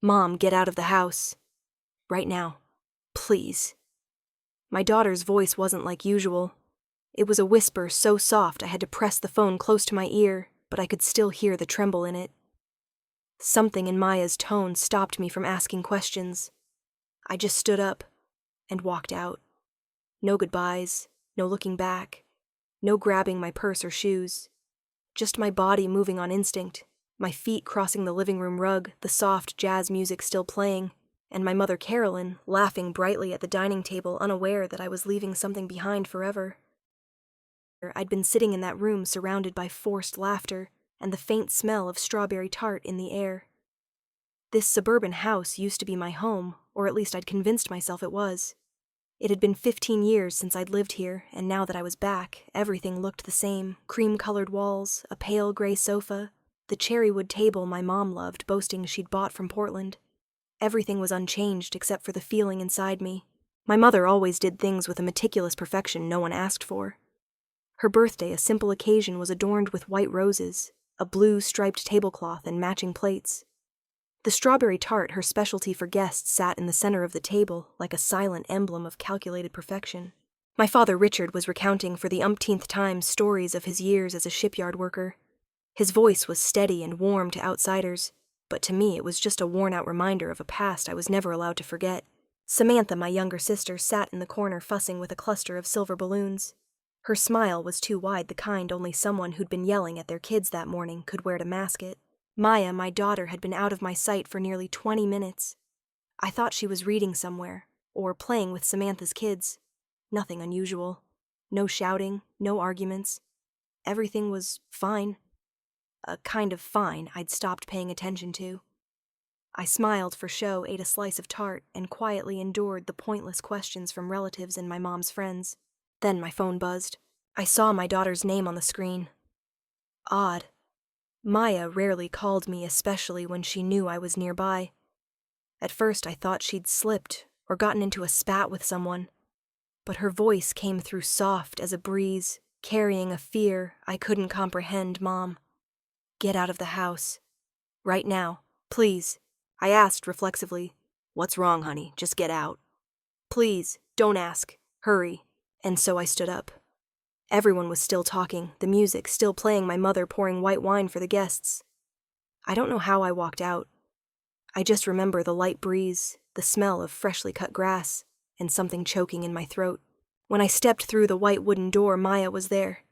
Mom, get out of the house. Right now. Please. My daughter's voice wasn't like usual. It was a whisper so soft I had to press the phone close to my ear, but I could still hear the tremble in it. Something in Maya's tone stopped me from asking questions. I just stood up and walked out. No goodbyes, no looking back, no grabbing my purse or shoes. Just my body moving on instinct, my feet crossing the living room rug, the soft jazz music still playing, and my mother Carolyn laughing brightly at the dining table, unaware that I was leaving something behind forever. I'd been sitting in that room surrounded by forced laughter and the faint smell of strawberry tart in the air. This suburban house used to be my home, or at least I'd convinced myself it was. It had been 15 years since I'd lived here, and now that I was back, everything looked the same. Cream-colored walls, a pale gray sofa, the cherrywood table my mom loved, boasting she'd bought from Portland. Everything was unchanged except for the feeling inside me. My mother always did things with a meticulous perfection no one asked for. Her birthday, a simple occasion, was adorned with white roses, a blue striped tablecloth, and matching plates. The strawberry tart, her specialty for guests, sat in the center of the table, like a silent emblem of calculated perfection. My father Richard was recounting for the umpteenth time stories of his years as a shipyard worker. His voice was steady and warm to outsiders, but to me it was just a worn-out reminder of a past I was never allowed to forget. Samantha, my younger sister, sat in the corner fussing with a cluster of silver balloons. Her smile was too wide, the kind only someone who'd been yelling at their kids that morning could wear to mask it. Maya, my daughter, had been out of my sight for nearly 20 minutes. I thought she was reading somewhere, or playing with Samantha's kids. Nothing unusual. No shouting, no arguments. Everything was fine. A kind of fine I'd stopped paying attention to. I smiled for show, ate a slice of tart, and quietly endured the pointless questions from relatives and my mom's friends. Then my phone buzzed. I saw my daughter's name on the screen. Odd. Maya rarely called me, especially when she knew I was nearby. At first I thought she'd slipped or gotten into a spat with someone, but her voice came through soft as a breeze, carrying a fear I couldn't comprehend. Mom, get out of the house. Right now, please. I asked reflexively. What's wrong, honey? Just get out. Please, don't ask. Hurry. And so I stood up. Everyone was still talking, the music still playing, my mother pouring white wine for the guests. I don't know how I walked out. I just remember the light breeze, the smell of freshly cut grass, and something choking in my throat. When I stepped through the white wooden door, Maya was there.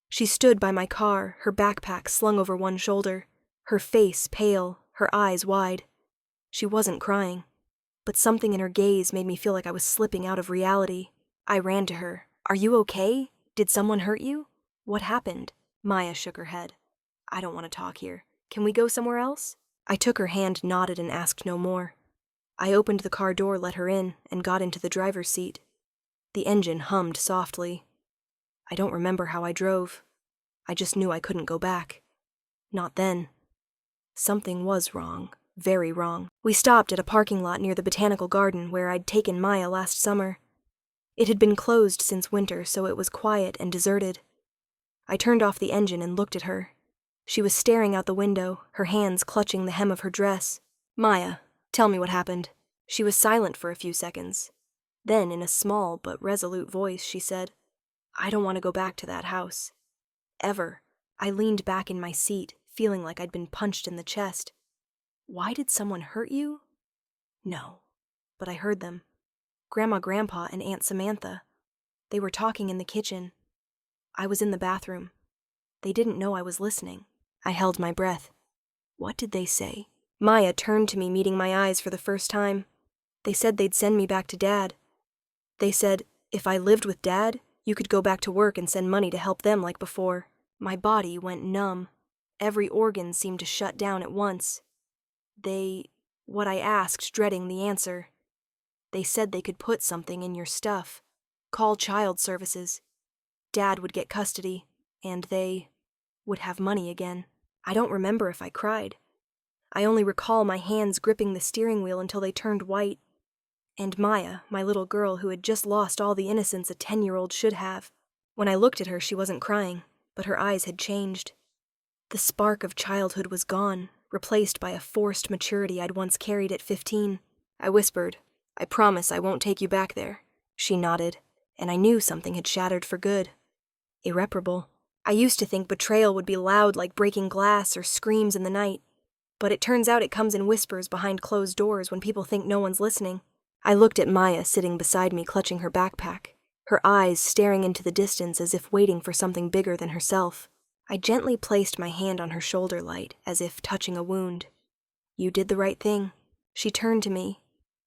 She stood by my car, her backpack slung over one shoulder, her face pale, her eyes wide. She wasn't crying, but something in her gaze made me feel like I was slipping out of reality. I ran to her. Are you okay? Did someone hurt you? What happened? Maya shook her head. I don't want to talk here. Can we go somewhere else? I took her hand, nodded, and asked no more. I opened the car door, let her in, and got into the driver's seat. The engine hummed softly. I don't remember how I drove. I just knew I couldn't go back. Not then. Something was wrong. Very wrong. We stopped at a parking lot near the botanical garden where I'd taken Maya last summer. It had been closed since winter, so it was quiet and deserted. I turned off the engine and looked at her. She was staring out the window, her hands clutching the hem of her dress. Maya, tell me what happened. She was silent for a few seconds. Then, in a small but resolute voice, she said, I don't want to go back to that house. Ever. I leaned back in my seat, feeling like I'd been punched in the chest. Why did someone hurt you? No. But I heard them. Grandma, Grandpa, and Aunt Samantha. They were talking in the kitchen. I was in the bathroom. They didn't know I was listening. I held my breath. What did they say? Maya turned to me, meeting my eyes for the first time. They said they'd send me back to Dad. They said, if I lived with Dad, you could go back to work and send money to help them like before. My body went numb. Every organ seemed to shut down at once. What I asked, dreading the answer. They said they could put something in your stuff. Call child services. Dad would get custody, and they would have money again. I don't remember if I cried. I only recall my hands gripping the steering wheel until they turned white. And Maya, my little girl who had just lost all the innocence a 10-year-old should have. When I looked at her, she wasn't crying, but her eyes had changed. The spark of childhood was gone, replaced by a forced maturity I'd once carried at 15. I whispered, "I promise I won't take you back there." She nodded, and I knew something had shattered for good. Irreparable. I used to think betrayal would be loud like breaking glass or screams in the night, but it turns out it comes in whispers behind closed doors when people think no one's listening. I looked at Maya sitting beside me clutching her backpack, her eyes staring into the distance as if waiting for something bigger than herself. I gently placed my hand on her shoulder light, as if touching a wound. "You did the right thing." She turned to me.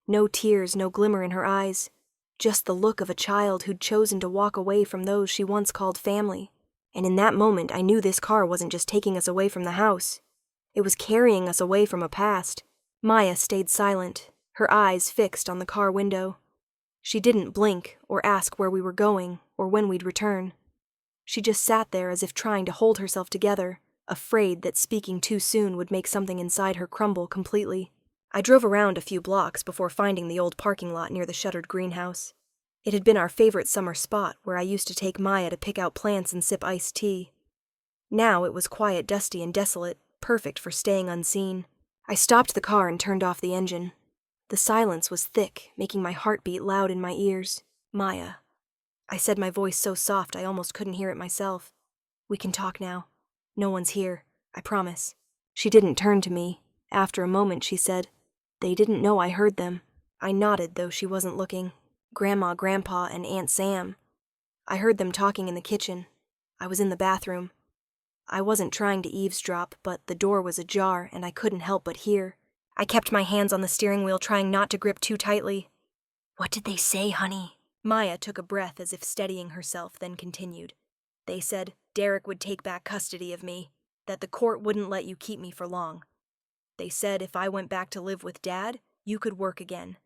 No tears, no glimmer in her eyes. Just the look of a child who'd chosen to walk away from those she once called family. And in that moment, I knew this car wasn't just taking us away from the house. It was carrying us away from a past. Maya stayed silent, her eyes fixed on the car window. She didn't blink or ask where we were going or when we'd return. She just sat there as if trying to hold herself together, afraid that speaking too soon would make something inside her crumble completely. I drove around a few blocks before finding the old parking lot near the shuttered greenhouse. It had been our favorite summer spot where I used to take Maya to pick out plants and sip iced tea. Now it was quiet, dusty, and desolate, perfect for staying unseen. I stopped the car and turned off the engine. The silence was thick, making my heart beat loud in my ears. "Maya." I said, my voice so soft I almost couldn't hear it myself. "We can talk now. No one's here, I promise." She didn't turn to me. After a moment, she said, "They didn't know I heard them." I nodded, though she wasn't looking. "Grandma, Grandpa, and Aunt Sam. I heard them talking in the kitchen. I was in the bathroom. I wasn't trying to eavesdrop, but the door was ajar, and I couldn't help but hear." I kept my hands on the steering wheel, trying not to grip too tightly. "What did they say, honey?" Maya took a breath as if steadying herself, then continued. "They said Derek would take back custody of me, that the court wouldn't let you keep me for long. They said if I went back to live with Dad, you could work again.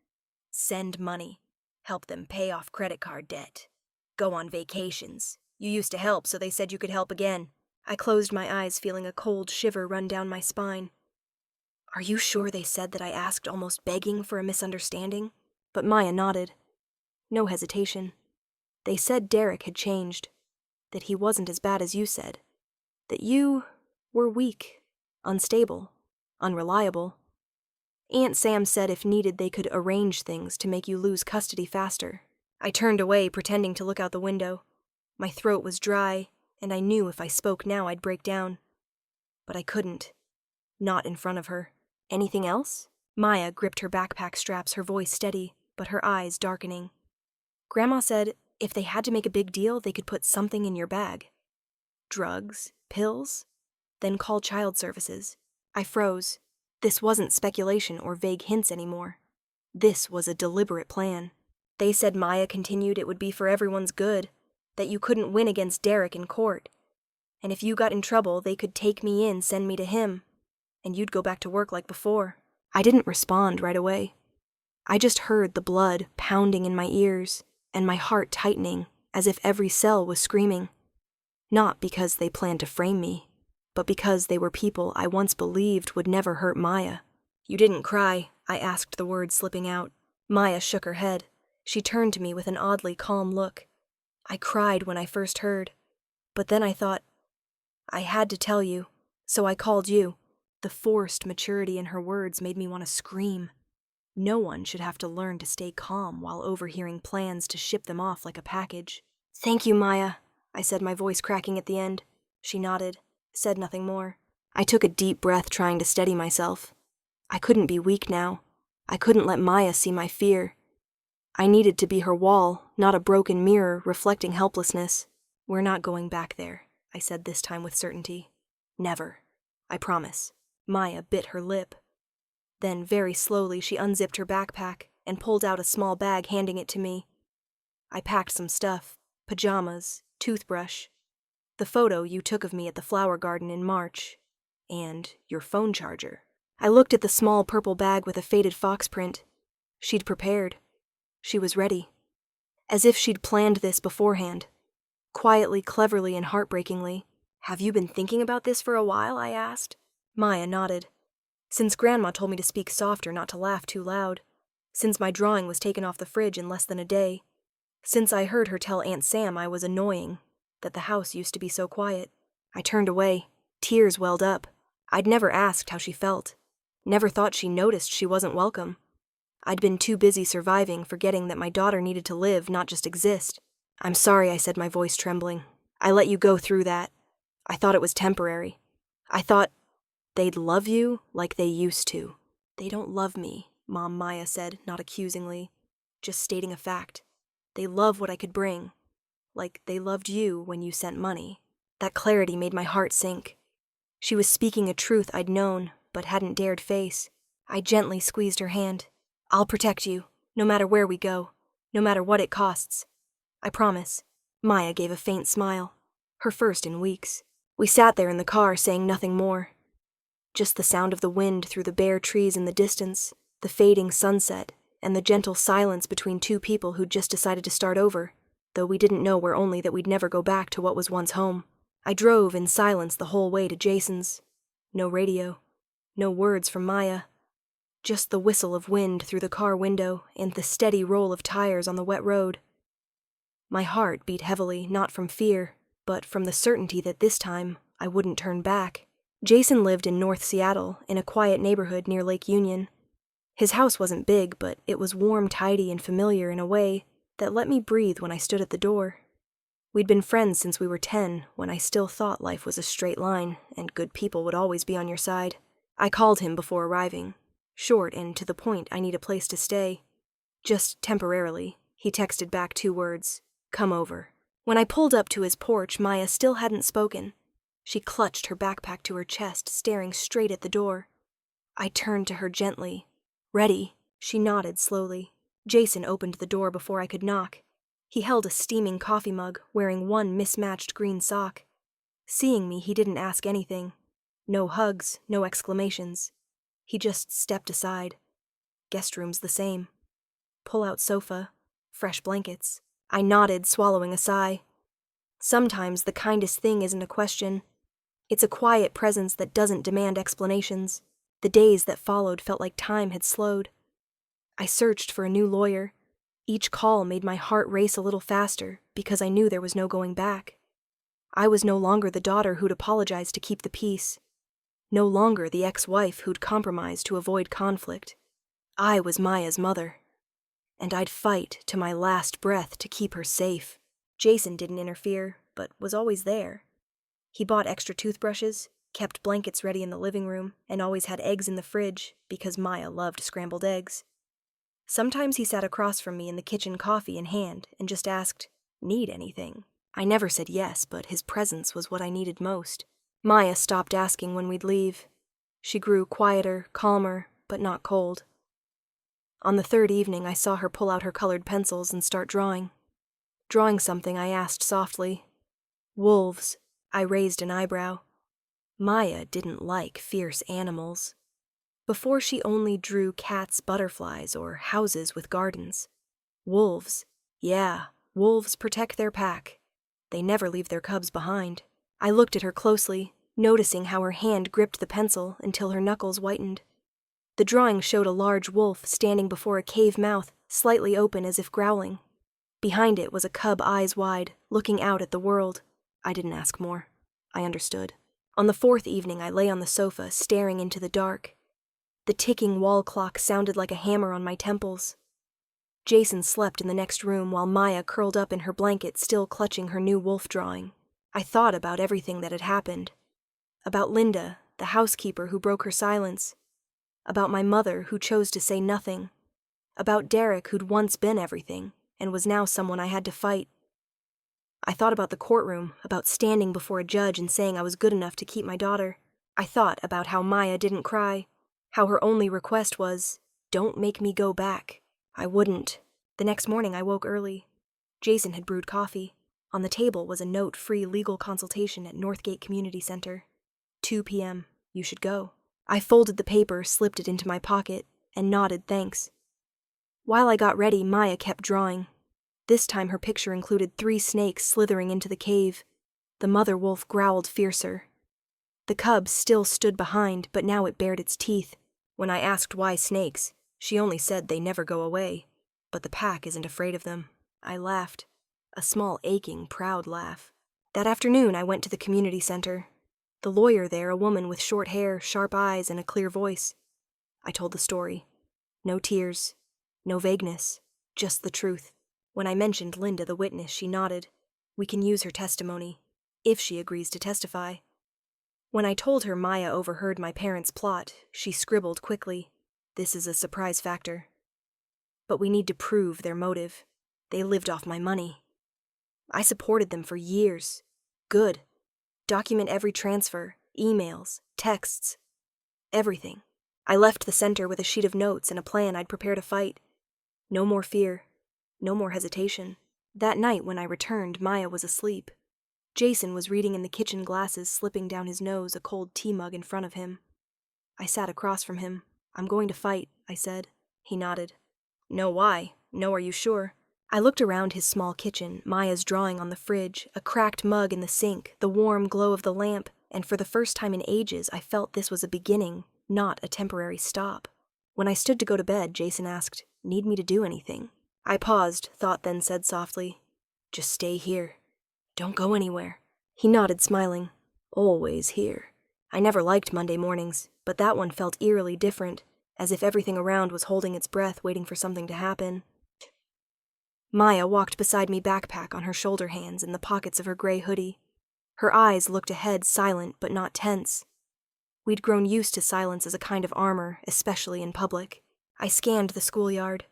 Send money. Help them pay off credit card debt. Go on vacations. You used to help, so they said you could help again." I closed my eyes, feeling a cold shiver run down my spine. "Are you sure they said that?" I asked, almost begging for a misunderstanding. But Maya nodded. No hesitation. "They said Derek had changed. That he wasn't as bad as you said. That you were weak, unstable, unreliable. Aunt Sam said if needed they could arrange things to make you lose custody faster." I turned away, pretending to look out the window. My throat was dry, and I knew if I spoke now I'd break down. But I couldn't. Not in front of her. "Anything else?" Maya gripped her backpack straps, her voice steady, but her eyes darkening. "Grandma said if they had to make a big deal, they could put something in your bag. Drugs, pills, then call child services." I froze. This wasn't speculation or vague hints anymore. This was a deliberate plan. "They said," Maya continued, "it would be for everyone's good, that you couldn't win against Derek in court. And if you got in trouble, they could take me in, send me to him, and you'd go back to work like before." I didn't respond right away. I just heard the blood pounding in my ears, and my heart tightening, as if every cell was screaming. Not because they planned to frame me, but because they were people I once believed would never hurt Maya. "You didn't cry," I asked, the words slipping out. Maya shook her head. She turned to me with an oddly calm look. "I cried when I first heard. But then I thought, I had to tell you, so I called you." The forced maturity in her words made me want to scream. No one should have to learn to stay calm while overhearing plans to ship them off like a package. "Thank you, Maya," I said, my voice cracking at the end. She nodded, said nothing more. I took a deep breath, trying to steady myself. I couldn't be weak now. I couldn't let Maya see my fear. I needed to be her wall, not a broken mirror reflecting helplessness. "We're not going back there," I said this time with certainty. "Never. I promise." Maya bit her lip. Then, very slowly, she unzipped her backpack and pulled out a small bag, handing it to me. I packed some stuff: pajamas, toothbrush, the photo you took of me at the flower garden in March, and your phone charger. I looked at the small purple bag with a faded fox print. She'd prepared. She was ready. As if she'd planned this beforehand. Quietly, cleverly, and heartbreakingly. "Have you been thinking about this for a while?" I asked. Maya nodded. "Since Grandma told me to speak softer, not to laugh too loud. Since my drawing was taken off the fridge in less than a day. Since I heard her tell Aunt Sam I was annoying, that the house used to be so quiet." I turned away. Tears welled up. I'd never asked how she felt. Never thought she noticed she wasn't welcome. I'd been too busy surviving, forgetting that my daughter needed to live, not just exist. "I'm sorry," I said, my voice trembling. "I let you go through that. I thought it was temporary. I thought they'd love you like they used to." "They don't love me," Mom Maya said, not accusingly, just stating a fact. "They love what I could bring. Like they loved you when you sent money." That clarity made my heart sink. She was speaking a truth I'd known, but hadn't dared face. I gently squeezed her hand. "I'll protect you, no matter where we go, no matter what it costs. I promise." Maya gave a faint smile, her first in weeks. We sat there in the car, saying nothing more. Just the sound of the wind through the bare trees in the distance, the fading sunset, and the gentle silence between two people who'd just decided to start over, though we didn't know were only that we'd never go back to what was once home. I drove in silence the whole way to Jason's. No radio, no words from Maya. Just the whistle of wind through the car window and the steady roll of tires on the wet road. My heart beat heavily, not from fear, but from the certainty that this time I wouldn't turn back. Jason lived in North Seattle, in a quiet neighborhood near Lake Union. His house wasn't big, but it was warm, tidy, and familiar in a way that let me breathe when I stood at the door. We'd been friends since we were 10, when I still thought life was a straight line, and good people would always be on your side. I called him before arriving. Short and to the point, "I need a place to stay." "Just temporarily," he texted back 2 words. "Come over." When I pulled up to his porch, Maya still hadn't spoken. She clutched her backpack to her chest, staring straight at the door. I turned to her gently. "Ready?" She nodded slowly. Jason opened the door before I could knock. He held a steaming coffee mug, wearing one mismatched green sock. Seeing me, he didn't ask anything. No hugs, no exclamations. He just stepped aside. Guest room's the same. Pull-out sofa, fresh blankets. I nodded, swallowing a sigh. Sometimes the kindest thing isn't a question. It's a quiet presence that doesn't demand explanations. The days that followed felt like time had slowed. I searched for a new lawyer. Each call made my heart race a little faster because I knew there was no going back. I was no longer the daughter who'd apologized to keep the peace. No longer the ex-wife who'd compromised to avoid conflict. I was Maya's mother. And I'd fight to my last breath to keep her safe. Jason didn't interfere, but was always there. He bought extra toothbrushes, kept blankets ready in the living room, and always had eggs in the fridge because Maya loved scrambled eggs. Sometimes he sat across from me in the kitchen, coffee in hand, and just asked, "Need anything?" I never said yes, but his presence was what I needed most. Maya stopped asking when we'd leave. She grew quieter, calmer, but not cold. On the 3rd evening, I saw her pull out her colored pencils and start drawing. Drawing something, I asked softly. "Wolves." I raised an eyebrow. Maya didn't like fierce animals. Before, she only drew cats, butterflies, or houses with gardens. Wolves. Yeah, wolves protect their pack. They never leave their cubs behind. I looked at her closely, noticing how her hand gripped the pencil until her knuckles whitened. The drawing showed a large wolf standing before a cave mouth, slightly open as if growling. Behind it was a cub, eyes wide, looking out at the world. I didn't ask more. I understood. On the 4th evening, I lay on the sofa, staring into the dark. The ticking wall clock sounded like a hammer on my temples. Jason slept in the next room while Maya curled up in her blanket, still clutching her new wolf drawing. I thought about everything that had happened. About Linda, the housekeeper who broke her silence. About my mother, who chose to say nothing. About Derek, who'd once been everything, and was now someone I had to fight. I thought about the courtroom, about standing before a judge and saying I was good enough to keep my daughter. I thought about how Maya didn't cry, how her only request was, "Don't make me go back." I wouldn't. The next morning I woke early. Jason had brewed coffee. On the table was a note-free legal consultation at Northgate Community Center. 2 p.m. You should go. I folded the paper, slipped it into my pocket, and nodded thanks. While I got ready, Maya kept drawing. This time her picture included 3 snakes slithering into the cave. The mother wolf growled fiercer. The cub still stood behind, but now it bared its teeth. When I asked why snakes, she only said they never go away. But the pack isn't afraid of them. I laughed. A small, aching, proud laugh. That afternoon, I went to the community center. The lawyer there, a woman with short hair, sharp eyes, and a clear voice. I told the story. No tears, no vagueness, just the truth. When I mentioned Linda, the witness, she nodded. We can use her testimony, if she agrees to testify. When I told her Maya overheard my parents' plot, she scribbled quickly. This is a surprise factor. But we need to prove their motive. They lived off my money. I supported them for years. Good. Document every transfer, emails, texts, everything. I left the center with a sheet of notes and a plan I'd prepare to fight. No more fear. No more hesitation. That night when I returned, Maya was asleep. Jason was reading in the kitchen glasses, slipping down his nose, a cold tea mug in front of him. I sat across from him. I'm going to fight, I said. He nodded. No, why? No, are you sure? I looked around his small kitchen, Maya's drawing on the fridge, a cracked mug in the sink, the warm glow of the lamp, and for the first time in ages I felt this was a beginning, not a temporary stop. When I stood to go to bed, Jason asked, Need me to do anything? I paused, thought then said softly, Just stay here. Don't go anywhere. He nodded, smiling. Always here. I never liked Monday mornings, but that one felt eerily different, as if everything around was holding its breath, waiting for something to happen. Maya walked beside me, backpack on her shoulder hands in the pockets of her gray hoodie. Her eyes looked ahead, silent but not tense. We'd grown used to silence as a kind of armor, especially in public. I scanned the schoolyard.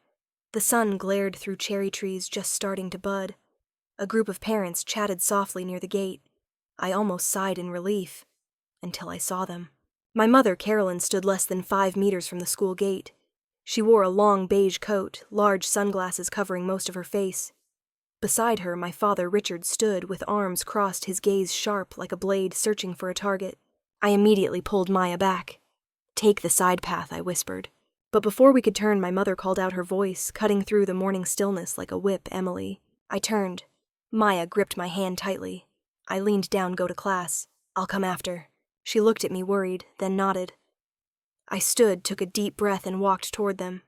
The sun glared through cherry trees just starting to bud. A group of parents chatted softly near the gate. I almost sighed in relief, until I saw them. My mother, Carolyn, stood less than 5 meters from the school gate. She wore a long beige coat, large sunglasses covering most of her face. Beside her, my father, Richard, stood with arms crossed, his gaze sharp like a blade searching for a target. I immediately pulled Maya back. Take the side path, I whispered. But before we could turn, my mother called out, her voice cutting through the morning stillness like a whip, Emily. I turned. Maya gripped my hand tightly. I leaned down, go to class. I'll come after. She looked at me worried, then nodded. I stood, took a deep breath, and walked toward them.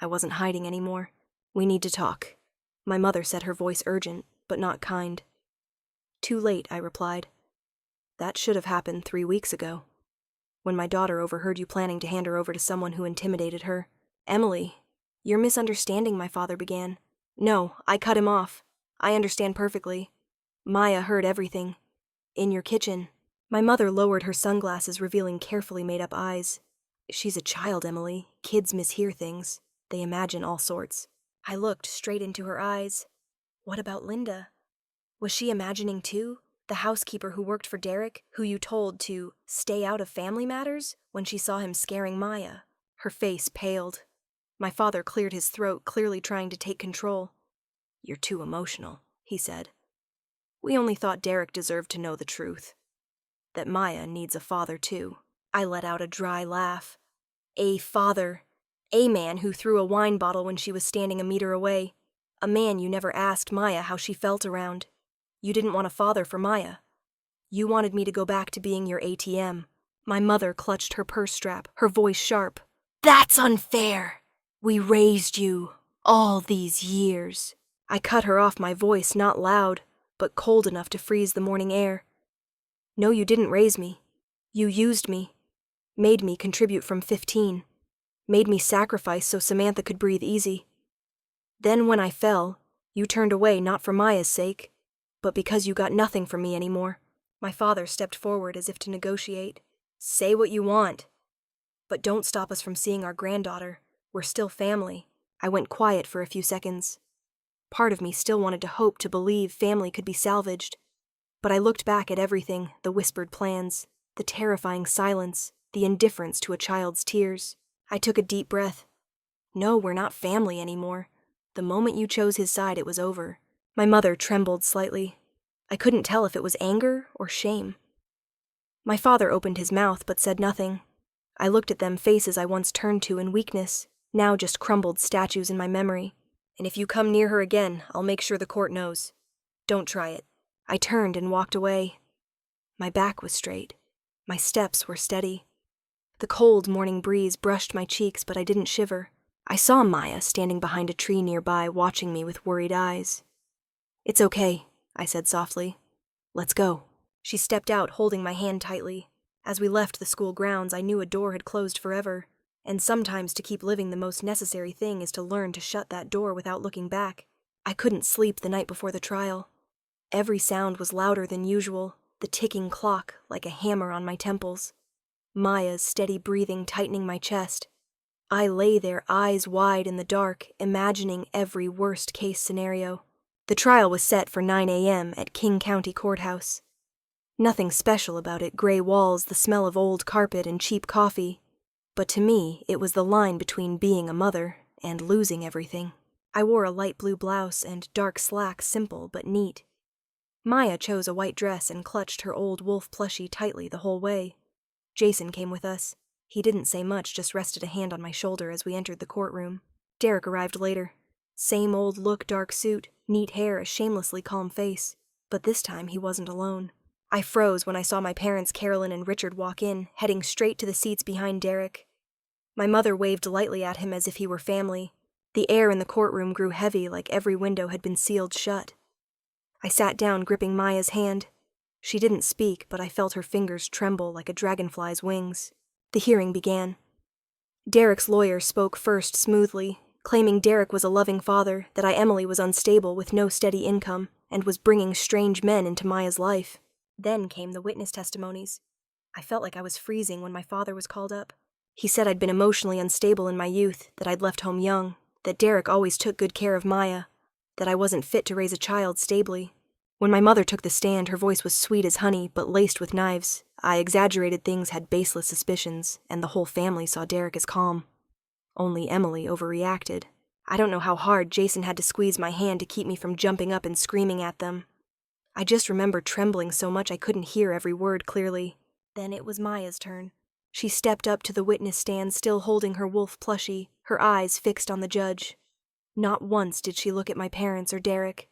I wasn't hiding anymore. We need to talk. My mother said, her voice urgent, but not kind. Too late, I replied. That should have happened 3 weeks ago, when my daughter overheard you planning to hand her over to someone who intimidated her. Emily, you're misunderstanding, my father began. No, I cut him off. I understand perfectly. Maya heard everything. In your kitchen. My mother lowered her sunglasses, revealing carefully made-up eyes. She's a child, Emily. Kids mishear things. They imagine all sorts. I looked straight into her eyes. What about Linda? Was she imagining too? The housekeeper who worked for Derek, who you told to stay out of family matters when she saw him scaring Maya. Her face paled. My father cleared his throat, clearly trying to take control. You're too emotional, he said. We only thought Derek deserved to know the truth. That Maya needs a father too. I let out a dry laugh. A father. A man who threw a wine bottle when she was standing a meter away. A man you never asked Maya how she felt around. You didn't want a father for Maya. You wanted me to go back to being your ATM. My mother clutched her purse strap, her voice sharp. That's unfair. We raised you all these years. I cut her off, my voice not loud, but cold enough to freeze the morning air. No, you didn't raise me. You used me. Made me contribute from 15. Made me sacrifice so Samantha could breathe easy. Then when I fell, you turned away not for Maya's sake, but because you got nothing from me anymore. My father stepped forward as if to negotiate. Say what you want. But don't stop us from seeing our granddaughter. We're still family. I went quiet for a few seconds. Part of me still wanted to hope, to believe family could be salvaged. But I looked back at everything, the whispered plans, the terrifying silence, the indifference to a child's tears. I took a deep breath. No, we're not family anymore. The moment you chose his side, it was over. My mother trembled slightly. I couldn't tell if it was anger or shame. My father opened his mouth but said nothing. I looked at them, faces I once turned to in weakness, now just crumbled statues in my memory. And if you come near her again, I'll make sure the court knows. Don't try it. I turned and walked away. My back was straight. My steps were steady. The cold morning breeze brushed my cheeks, but I didn't shiver. I saw Maya standing behind a tree nearby, watching me with worried eyes. It's okay, I said softly. Let's go. She stepped out, holding my hand tightly. As we left the school grounds, I knew a door had closed forever, and sometimes to keep living the most necessary thing is to learn to shut that door without looking back. I couldn't sleep the night before the trial. Every sound was louder than usual, the ticking clock like a hammer on my temples. Maya's steady breathing tightening my chest. I lay there, eyes wide in the dark, imagining every worst-case scenario. The trial was set for 9 a.m. at King County Courthouse. Nothing special about it, gray walls, the smell of old carpet, and cheap coffee. But to me, it was the line between being a mother and losing everything. I wore a light blue blouse and dark slacks, simple but neat. Maya chose a white dress and clutched her old wolf plushie tightly the whole way. Jason came with us. He didn't say much, just rested a hand on my shoulder as we entered the courtroom. Derek arrived later. Same old look, dark suit, neat hair, a shamelessly calm face. But this time he wasn't alone. I froze when I saw my parents Carolyn and Richard walk in, heading straight to the seats behind Derek. My mother waved lightly at him as if he were family. The air in the courtroom grew heavy, like every window had been sealed shut. I sat down, gripping Maya's hand. She didn't speak, but I felt her fingers tremble like a dragonfly's wings. The hearing began. Derek's lawyer spoke first smoothly, claiming Derek was a loving father, that Emily was unstable with no steady income, and was bringing strange men into Maya's life. Then came the witness testimonies. I felt like I was freezing when my father was called up. He said I'd been emotionally unstable in my youth, that I'd left home young, that Derek always took good care of Maya, that I wasn't fit to raise a child stably. When my mother took the stand, her voice was sweet as honey, but laced with knives. I exaggerated things, had baseless suspicions, and the whole family saw Derek as calm. Only Emily overreacted. I don't know how hard Jason had to squeeze my hand to keep me from jumping up and screaming at them. I just remember trembling so much I couldn't hear every word clearly. Then it was Maya's turn. She stepped up to the witness stand, still holding her wolf plushie, her eyes fixed on the judge. Not once did she look at my parents or Derek.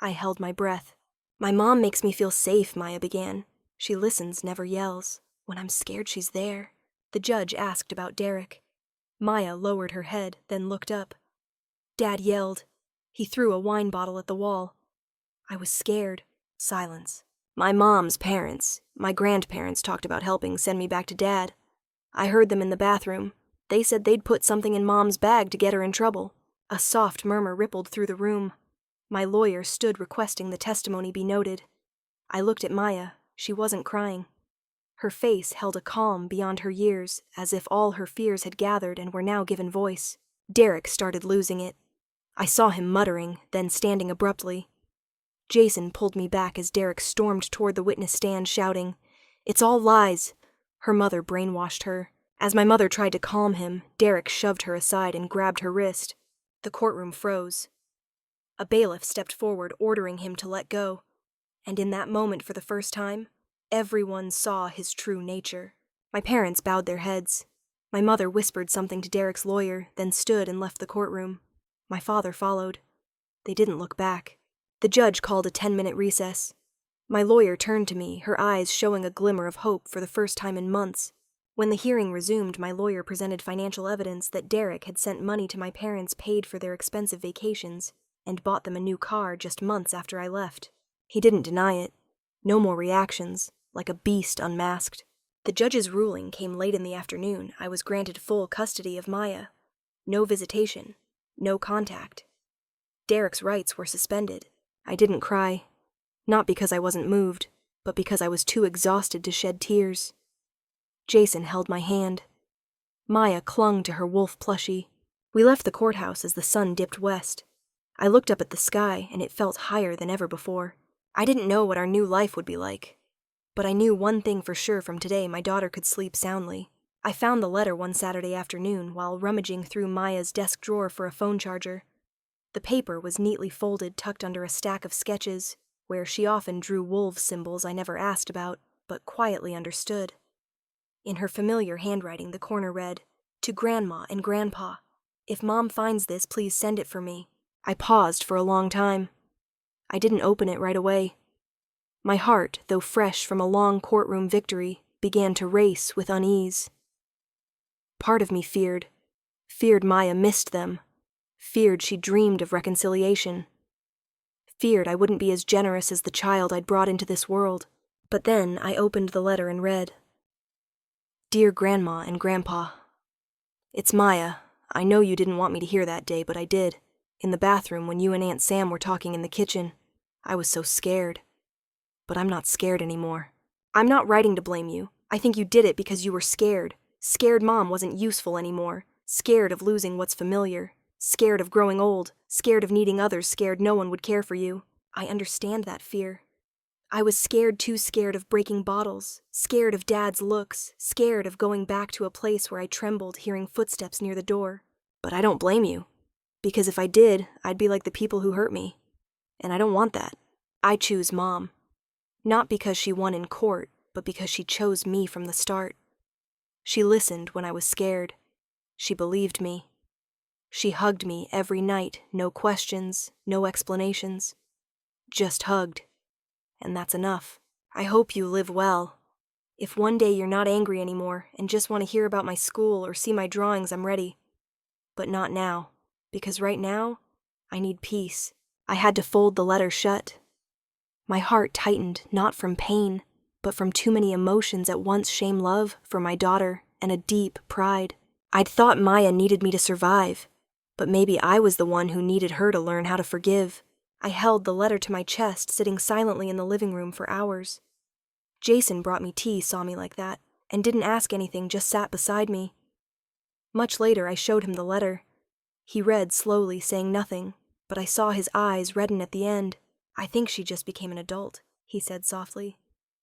I held my breath. My mom makes me feel safe, Maya began. She listens, never yells. When I'm scared, she's there. The judge asked about Derek. Maya lowered her head, then looked up. Dad yelled. He threw a wine bottle at the wall. I was scared. Silence. My mom's parents, my grandparents, talked about helping send me back to Dad. I heard them in the bathroom. They said they'd put something in Mom's bag to get her in trouble. A soft murmur rippled through the room. My lawyer stood requesting the testimony be noted. I looked at Maya. She wasn't crying. Her face held a calm beyond her years, as if all her fears had gathered and were now given voice. Derek started losing it. I saw him muttering, then standing abruptly. Jason pulled me back as Derek stormed toward the witness stand, shouting, "It's all lies!" Her mother brainwashed her. As my mother tried to calm him, Derek shoved her aside and grabbed her wrist. The courtroom froze. A bailiff stepped forward, ordering him to let go. And in that moment, for the first time, everyone saw his true nature. My parents bowed their heads. My mother whispered something to Derek's lawyer, then stood and left the courtroom. My father followed. They didn't look back. The judge called a 10-minute recess. My lawyer turned to me, her eyes showing a glimmer of hope for the first time in months. When the hearing resumed, my lawyer presented financial evidence that Derek had sent money to my parents paid for their expensive vacations and bought them a new car just months after I left. He didn't deny it. No more reactions, like a beast unmasked. The judge's ruling came late in the afternoon. I was granted full custody of Maya. No visitation. No contact. Derek's rights were suspended. I didn't cry. Not because I wasn't moved, but because I was too exhausted to shed tears. Jason held my hand. Maya clung to her wolf plushie. We left the courthouse as the sun dipped west. I looked up at the sky, and it felt higher than ever before. I didn't know what our new life would be like. But I knew one thing for sure from today: my daughter could sleep soundly. I found the letter one Saturday afternoon while rummaging through Maya's desk drawer for a phone charger. The paper was neatly folded, tucked under a stack of sketches, where she often drew wolf symbols I never asked about, but quietly understood. In her familiar handwriting, the corner read, "To Grandma and Grandpa. If Mom finds this, please send it for me." I paused for a long time. I didn't open it right away. My heart, though fresh from a long courtroom victory, began to race with unease. Part of me feared Maya missed them, feared she dreamed of reconciliation, feared I wouldn't be as generous as the child I'd brought into this world. But then I opened the letter and read, "Dear Grandma and Grandpa, it's Maya. I know you didn't want me to hear that day, but I did. In the bathroom when you and Aunt Sam were talking in the kitchen. I was so scared. But I'm not scared anymore. I'm not writing to blame you. I think you did it because you were scared. Scared Mom wasn't useful anymore. Scared of losing what's familiar. Scared of growing old. Scared of needing others. Scared no one would care for you. I understand that fear. I was scared, too scared of breaking bottles. Scared of Dad's looks. Scared of going back to a place where I trembled hearing footsteps near the door. But I don't blame you. Because if I did, I'd be like the people who hurt me. And I don't want that. I choose Mom. Not because she won in court, but because she chose me from the start. She listened when I was scared. She believed me. She hugged me every night, no questions, no explanations. Just hugged. And that's enough. I hope you live well. If one day you're not angry anymore and just want to hear about my school or see my drawings, I'm ready. But not now, because right now, I need peace. I had to fold the letter shut. My heart tightened, not from pain, but from too many emotions at once: shame, love for my daughter, and a deep pride. I'd thought Maya needed me to survive, but maybe I was the one who needed her to learn how to forgive. I held the letter to my chest, sitting silently in the living room for hours. Jason brought me tea, saw me like that, and didn't ask anything, just sat beside me. Much later, I showed him the letter. He read slowly, saying nothing, but I saw his eyes redden at the end. "I think she just became an adult," he said softly.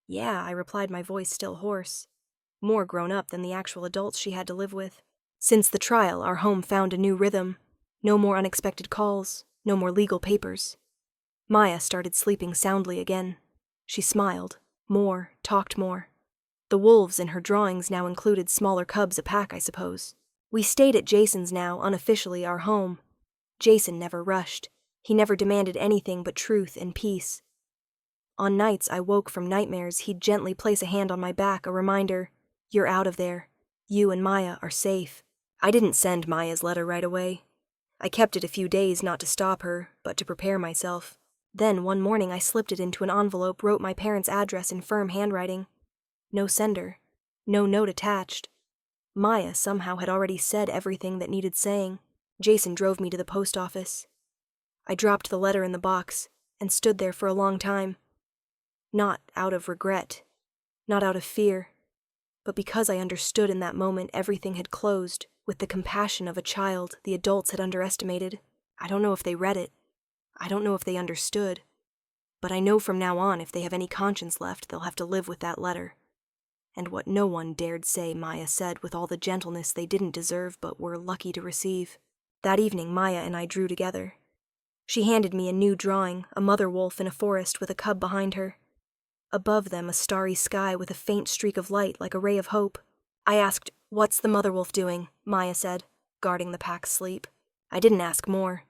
"Yeah," I replied, my voice still hoarse. More grown up than the actual adults she had to live with. Since the trial, our home found a new rhythm. No more unexpected calls, no more legal papers. Maya started sleeping soundly again. She smiled, more, talked more. The wolves in her drawings now included smaller cubs a pack, I suppose. We stayed at Jason's now, unofficially our home. Jason never rushed. He never demanded anything but truth and peace. On nights I woke from nightmares, he'd gently place a hand on my back, a reminder, "You're out of there. You and Maya are safe." I didn't send Maya's letter right away. I kept it a few days, not to stop her, but to prepare myself. Then one morning I slipped it into an envelope, wrote my parents' address in firm handwriting. No sender. No note attached. Maya somehow had already said everything that needed saying. Jason drove me to the post office. I dropped the letter in the box and stood there for a long time. Not out of regret, not out of fear, but because I understood in that moment everything had closed with the compassion of a child the adults had underestimated. I don't know if they read it. I don't know if they understood. But I know from now on, if they have any conscience left, they'll have to live with that letter. And what no one dared say, Maya said with all the gentleness they didn't deserve but were lucky to receive. That evening, Maya and I drew together. She handed me a new drawing, a mother wolf in a forest with a cub behind her. Above them, a starry sky with a faint streak of light like a ray of hope. I asked, "What's the mother wolf doing?" Maya said, guarding the pack's sleep. I didn't ask more.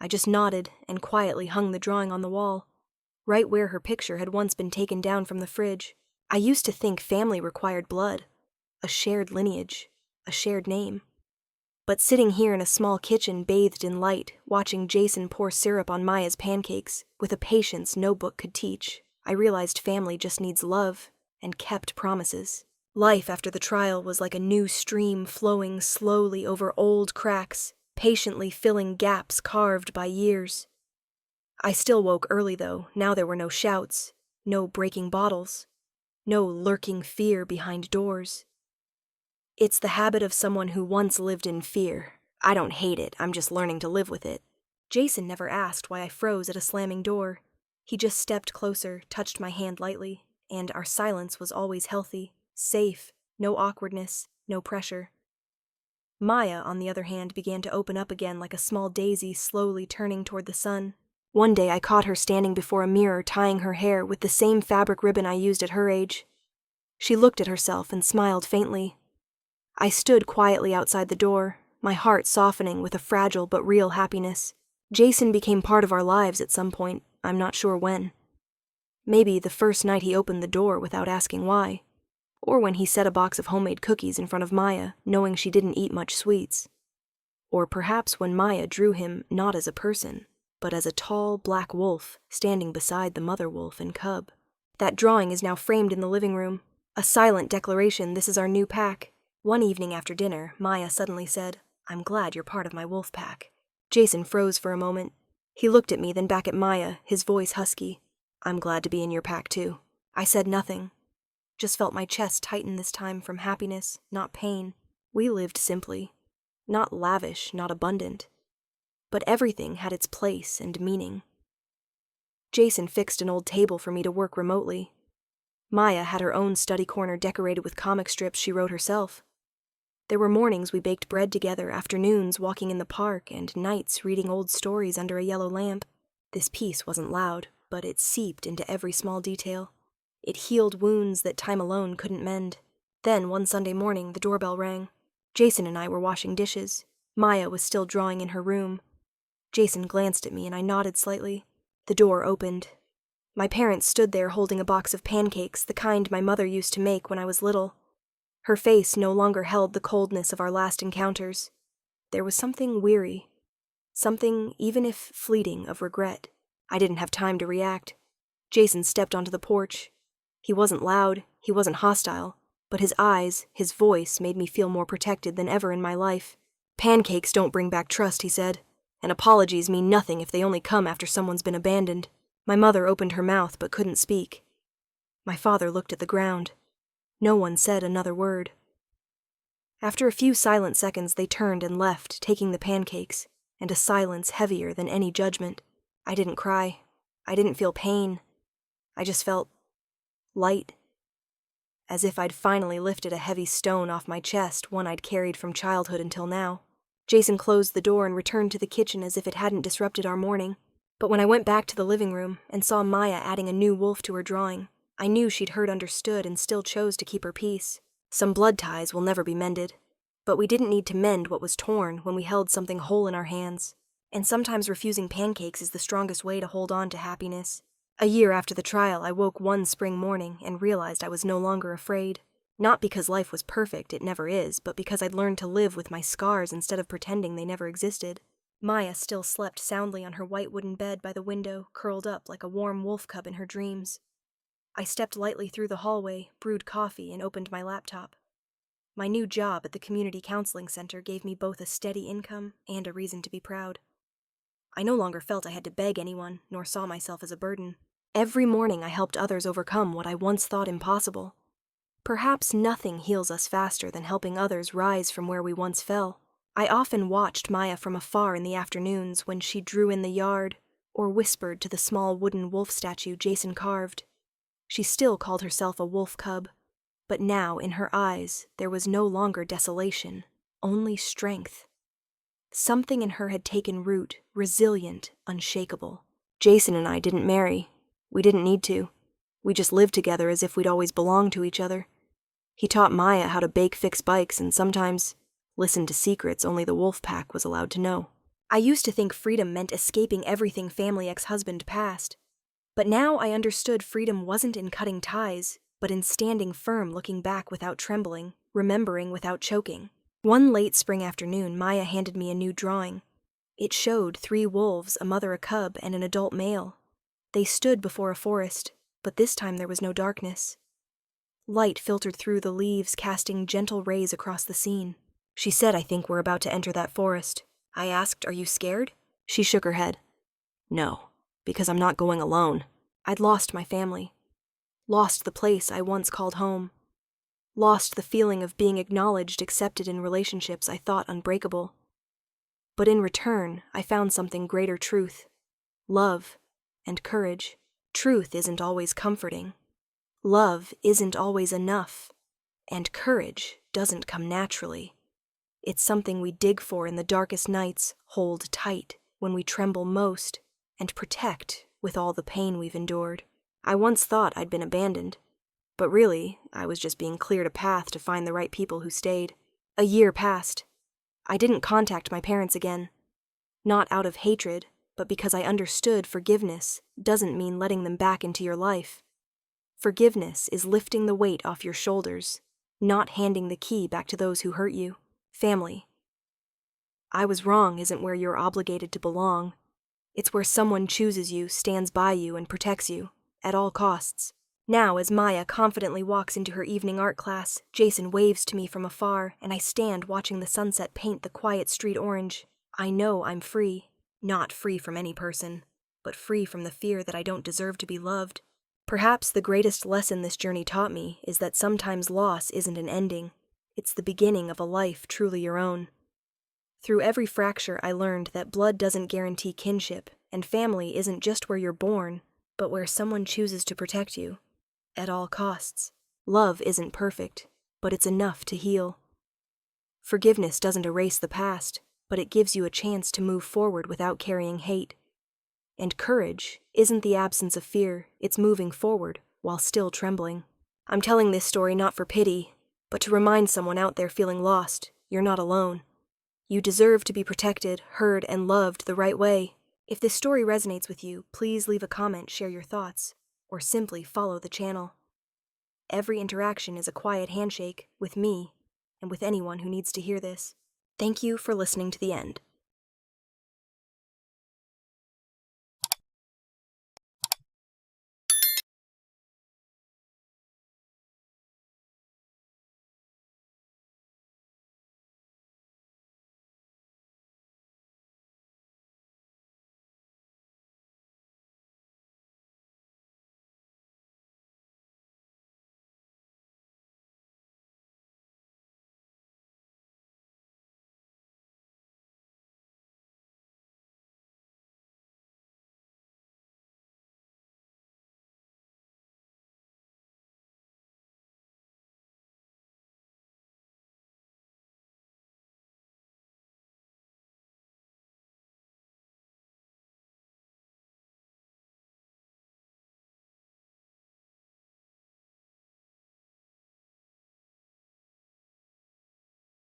I just nodded and quietly hung the drawing on the wall, right where her picture had once been taken down from the fridge. I used to think family required blood, a shared lineage, a shared name. But sitting here in a small kitchen bathed in light, watching Jason pour syrup on Maya's pancakes, with a patience no book could teach, I realized family just needs love and kept promises. Life after the trial was like a new stream flowing slowly over old cracks, patiently filling gaps carved by years. I still woke early, though. Now there were no shouts, no breaking bottles, no lurking fear behind doors. It's the habit of someone who once lived in fear. I don't hate it, I'm just learning to live with it. Jason never asked why I froze at a slamming door. He just stepped closer, touched my hand lightly, and our silence was always healthy, safe, no awkwardness, no pressure. Maya, on the other hand, began to open up again like a small daisy slowly turning toward the sun. One day I caught her standing before a mirror tying her hair with the same fabric ribbon I used at her age. She looked at herself and smiled faintly. I stood quietly outside the door, my heart softening with a fragile but real happiness. Jason became part of our lives at some point, I'm not sure when. Maybe the first night he opened the door without asking why, or when he set a box of homemade cookies in front of Maya, knowing she didn't eat much sweets. Or perhaps when Maya drew him not as a person, but as a tall black wolf standing beside the mother wolf and cub. That drawing is now framed in the living room, a silent declaration this is our new pack. One evening after dinner, Maya suddenly said, "I'm glad you're part of my wolf pack." Jason froze for a moment. He looked at me, then back at Maya, his voice husky. "I'm glad to be in your pack too." I said nothing, just felt my chest tighten this time from happiness, not pain. We lived simply. Not lavish, not abundant. But everything had its place and meaning. Jason fixed an old table for me to work remotely. Maya had her own study corner decorated with comic strips she wrote herself. There were mornings we baked bread together, afternoons walking in the park, and nights reading old stories under a yellow lamp. This peace wasn't loud, but it seeped into every small detail. It healed wounds that time alone couldn't mend. Then, one Sunday morning, the doorbell rang. Jason and I were washing dishes. Maya was still drawing in her room. Jason glanced at me and I nodded slightly. The door opened. My parents stood there holding a box of pancakes, the kind my mother used to make when I was little. Her face no longer held the coldness of our last encounters. There was something weary, something, even if fleeting, of regret. I didn't have time to react. Jason stepped onto the porch. He wasn't loud, he wasn't hostile, but his eyes, his voice made me feel more protected than ever in my life. "Pancakes don't bring back trust," he said, "and apologies mean nothing if they only come after someone's been abandoned." My mother opened her mouth but couldn't speak. My father looked at the ground. No one said another word. After a few silent seconds, they turned and left, taking the pancakes, and a silence heavier than any judgment. I didn't cry. I didn't feel pain. I just felt light, as if I'd finally lifted a heavy stone off my chest, one I'd carried from childhood until now. Jason closed the door and returned to the kitchen as if it hadn't disrupted our morning. But when I went back to the living room and saw Maya adding a new wolf to her drawing, I knew she'd heard understood and still chose to keep her peace. Some blood ties will never be mended, but we didn't need to mend what was torn when we held something whole in our hands. And sometimes refusing pancakes is the strongest way to hold on to happiness. A year after the trial, I woke one spring morning and realized I was no longer afraid. Not because life was perfect, it never is, but because I'd learned to live with my scars instead of pretending they never existed. Maya still slept soundly on her white wooden bed by the window, curled up like a warm wolf cub in her dreams. I stepped lightly through the hallway, brewed coffee, and opened my laptop. My new job at the community counseling center gave me both a steady income and a reason to be proud. I no longer felt I had to beg anyone, nor saw myself as a burden. Every morning I helped others overcome what I once thought impossible. Perhaps nothing heals us faster than helping others rise from where we once fell. I often watched Maya from afar in the afternoons when she drew in the yard or whispered to the small wooden wolf statue Jason carved. She still called herself a wolf cub, but now in her eyes there was no longer desolation, only strength. Something in her had taken root, resilient, unshakable. Jason and I didn't marry. We didn't need to. We just lived together as if we'd always belonged to each other. He taught Maya how to fix bikes, and sometimes listened to secrets only the wolf pack was allowed to know. I used to think freedom meant escaping everything family ex-husband passed. But now I understood freedom wasn't in cutting ties, but in standing firm, looking back without trembling, remembering without choking. One late spring afternoon, Maya handed me a new drawing. It showed 3 wolves, a mother, a cub, and an adult male. They stood before a forest, but this time there was no darkness. Light filtered through the leaves, casting gentle rays across the scene. She said, "I think we're about to enter that forest." I asked, "Are you scared?" She shook her head. "No, because I'm not going alone." I'd lost my family. Lost the place I once called home. Lost the feeling of being acknowledged, accepted in relationships I thought unbreakable. But in return, I found something greater: truth, love, and courage. Truth isn't always comforting. Love isn't always enough. And courage doesn't come naturally. It's something we dig for in the darkest nights, hold tight when we tremble most, and protect with all the pain we've endured. I once thought I'd been abandoned, but really, I was just being cleared a path to find the right people who stayed. A year passed. I didn't contact my parents again. Not out of hatred, but because I understood forgiveness doesn't mean letting them back into your life. Forgiveness is lifting the weight off your shoulders, not handing the key back to those who hurt you. Family. I was wrong isn't where you're obligated to belong. It's where someone chooses you, stands by you, and protects you, at all costs. Now, as Maya confidently walks into her evening art class, Jason waves to me from afar, and I stand watching the sunset paint the quiet street orange. I know I'm free. Not free from any person, but free from the fear that I don't deserve to be loved. Perhaps the greatest lesson this journey taught me is that sometimes loss isn't an ending. It's the beginning of a life truly your own. Through every fracture, I learned that blood doesn't guarantee kinship, and family isn't just where you're born, but where someone chooses to protect you. At all costs. Love isn't perfect, but it's enough to heal. Forgiveness doesn't erase the past, but it gives you a chance to move forward without carrying hate. And courage isn't the absence of fear, it's moving forward while still trembling. I'm telling this story not for pity, but to remind someone out there feeling lost, you're not alone. You deserve to be protected, heard, and loved the right way. If this story resonates with you, please leave a comment, share your thoughts, or simply follow the channel. Every interaction is a quiet handshake with me and with anyone who needs to hear this. Thank you for listening to the end.